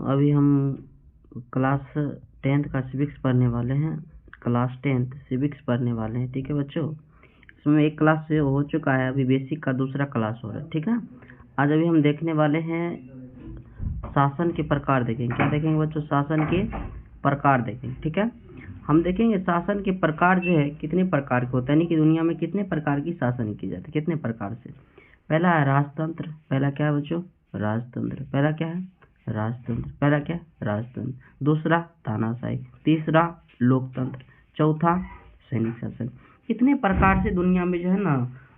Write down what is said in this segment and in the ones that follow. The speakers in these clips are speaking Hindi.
अभी हम क्लास 10th का सिविक्स पढ़ने वाले हैं। क्लास 10th सिविक्स पढ़ने वाले हैं, ठीक है बच्चों। इसमें एक क्लास से हो चुका है, अभी बेसिक का दूसरा क्लास हो रहा है, ठीक है। आज अभी हम देखने वाले हैं शासन के प्रकार देखेंगे। क्या देखेंगे बच्चों? शासन के प्रकार देखेंगे, ठीक है। हम देखेंगे शासन के प्रकार जो है कितने प्रकार के होते हैं, यानी कि दुनिया में कितने प्रकार की शासन की जाती है, कितने प्रकार से। पहला है राजतंत्र। पहला क्या है बच्चों? राजतंत्र। पहला क्या है? राजतंत्र। पहला क्या है? राजतंत्र। दूसरा तानाशाही। तीसरा लोकतंत्र। चौथा सैनिक शासन। कितने प्रकार से दुनिया में जो है ना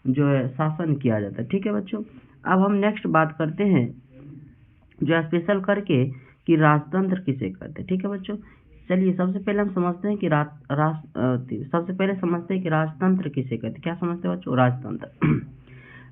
जो है शासन किया जाता है, ठीक है बच्चों। अब हम नेक्स्ट बात करते हैं जो स्पेशल करके कि राजतंत्र किसे कहते हैं, ठीक है बच्चों। चलिए सबसे पहले हम समझते हैं कि सबसे पहले समझते हैं कि राजतंत्र किसे कहते हैं। क्या समझते हैं बच्चों? राजतंत्र।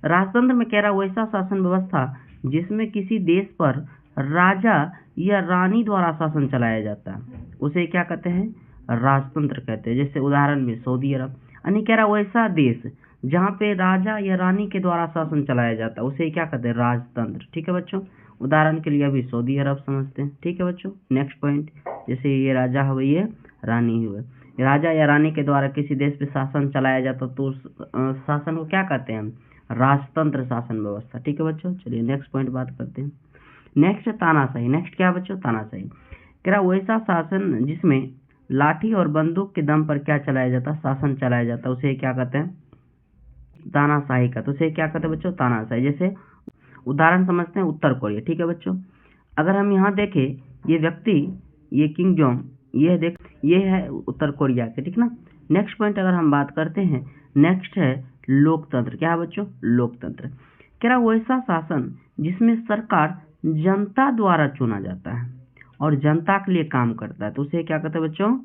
राजतंत्र में कह रहा वैसा शासन व्यवस्था जिसमें किसी देश पर राजा या रानी द्वारा शासन चलाया जाता है, उसे क्या कहते हैं? राजतंत्र कहते हैं। जैसे उदाहरण में सऊदी अरब, यानी कह रहा वैसा देश जहाँ पे राजा या रानी के द्वारा शासन चलाया जाता है उसे क्या कहते हैं? राजतंत्र, ठीक है बच्चों। उदाहरण के लिए अभी सऊदी अरब समझते हैं, ठीक है बच्चों। नेक्स्ट पॉइंट, जैसे ये राजा हुए, ये रानी हुए, राजा या रानी के द्वारा किसी देश पे शासन चलाया जाता तो उस शासन को क्या कहते हैं? राजतंत्र शासन व्यवस्था, ठीक है बच्चों। चलिए नेक्स्ट पॉइंट बात करते हैं। नेक्स्ट है तानाशाही। नेक्स्ट क्या बच्चों? तानाशाही। कह रहा वैसा शासन जिसमें लाठी और बंदूक के दम पर क्या चलाया जाता? शासन चलाया जाता, उसे क्या कहते हैं? तानाशाही का। तो उसे क्या कहते हैं बच्चों? तानाशाही। जैसे उदाहरण समझते हैं उत्तर कोरिया, ठीक है बच्चों। अगर हम यहाँ देखें, ये व्यक्ति, ये किंग जोंग, ये है उत्तर कोरिया के, ठीक ना। नेक्स्ट पॉइंट अगर हम बात करते हैं, नेक्स्ट है लोकतंत्र। क्या है बच्चों? लोकतंत्र। कह रहा वैसा शासन जिसमें सरकार जनता द्वारा चुना जाता है और जनता के लिए काम करता है, तो उसे क्या कहते हैं बच्चों?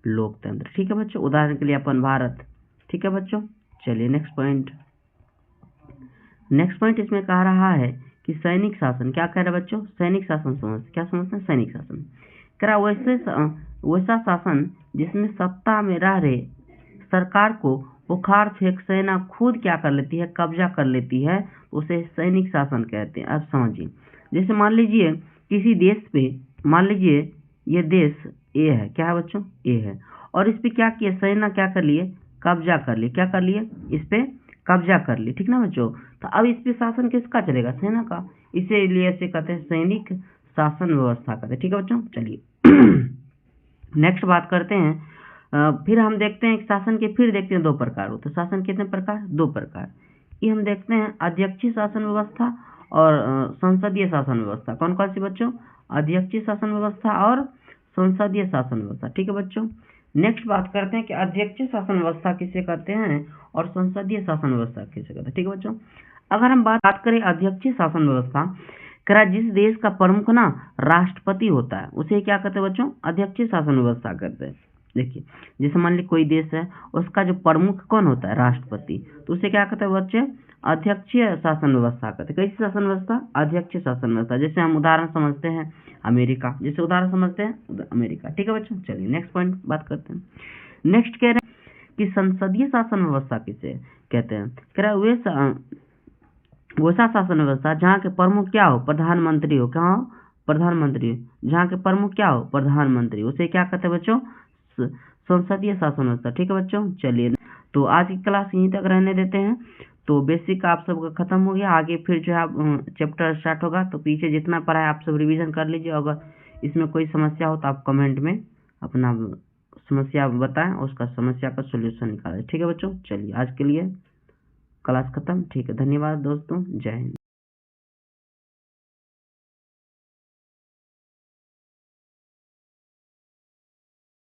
लोकतंत्र, ठीक है बच्चों। उदाहरण के लिए अपन भारत, ठीक है बच्चों। चलिए नेक्स्ट पॉइंट। नेक्स्ट पॉइंट इसमें कह रहा है कि सैनिक शासन। क्या कह रहा है बच्चों? सैनिक शासन क्या समझते हैं? सैनिक शासन। कह रहा वैसा शासन जिसमें सत्ता में रह रहे सरकार को उखाड़ फेंक सेना खुद क्या कर लेती है? कब्जा कर लेती है, उसे सैनिक शासन कहते हैं। अब समझिए, जैसे मान लीजिए किसी देश पे, मान लीजिए ये देश ए है, क्या है बच्चों? ए है, और इस पे क्या किया? सेना क्या कर लिए? कब्जा कर लिए। क्या कर लिए? इस पे कब्जा कर ली, ठीक ना बच्चों। तो अब इस पे शासन किसका चलेगा? सेना का। इसीलिए इसे कहते हैं सैनिक शासन व्यवस्था कहते हैं, ठीक है बच्चों। चलिए नेक्स्ट बात करते हैं। फिर हम देखते हैं शासन के, फिर देखते हैं दो प्रकार होते हैं। शासन कितने प्रकार? दो प्रकार। ये हम देखते हैं अध्यक्षीय शासन व्यवस्था और संसदीय शासन व्यवस्था। कौन कौन सी बच्चों? अध्यक्षीय शासन व्यवस्था और संसदीय शासन व्यवस्था, ठीक है बच्चों। नेक्स्ट बात करते हैं कि अध्यक्षीय शासन व्यवस्था किसे कहते हैं और संसदीय शासन व्यवस्था किसे कहते हैं, ठीक है बच्चों। अगर हम बात करें अध्यक्षीय शासन व्यवस्था, करा जिस देश का प्रमुख ना राष्ट्रपति होता है उसे क्या कहते हैं बच्चों? अध्यक्षीय शासन व्यवस्था कहते हैं। देखिए जैसे मान ली कोई देश है, उसका जो प्रमुख कौन होता है? राष्ट्रपति, तो उसे क्या कहते हैं बच्चे? अध्यक्षीय शासन व्यवस्था कहते हैं। कैसी शासन व्यवस्था? अध्यक्षीय शासन व्यवस्था। जैसे हम उदाहरण समझते हैं अमेरिका, जैसे उदाहरण समझते हैं अमेरिका, ठीक है बच्चों। चलिए नेक्स्ट पॉइंट बात करते हैं। नेक्स्ट कह रहे हैं कि संसदीय शासन व्यवस्था किसे कहते हैं? कह रहा है वैसा शासन व्यवस्था जहाँ के प्रमुख क्या हो? प्रधानमंत्री हो। क्या हो? प्रधानमंत्री। जहाँ के प्रमुख क्या हो? प्रधानमंत्री, उसे क्या कहते हैं बच्चों? संसदीय शासन व्यवस्था, ठीक है बच्चों। चलिए तो आज की क्लास यहीं तक रहने देते हैं। तो बेसिक आप सबका खत्म हो गया, आगे फिर जो है चैप्टर स्टार्ट होगा, तो पीछे जितना पढ़ा है आप सब रिवीजन कर लीजिए। अगर इसमें कोई समस्या हो तो आप कमेंट में अपना समस्या बताएं, उसका समस्या का सोल्यूशन निकालें, ठीक है बच्चों। चलिए आज के लिए क्लास खत्म, ठीक है। धन्यवाद दोस्तों, जय हिंद।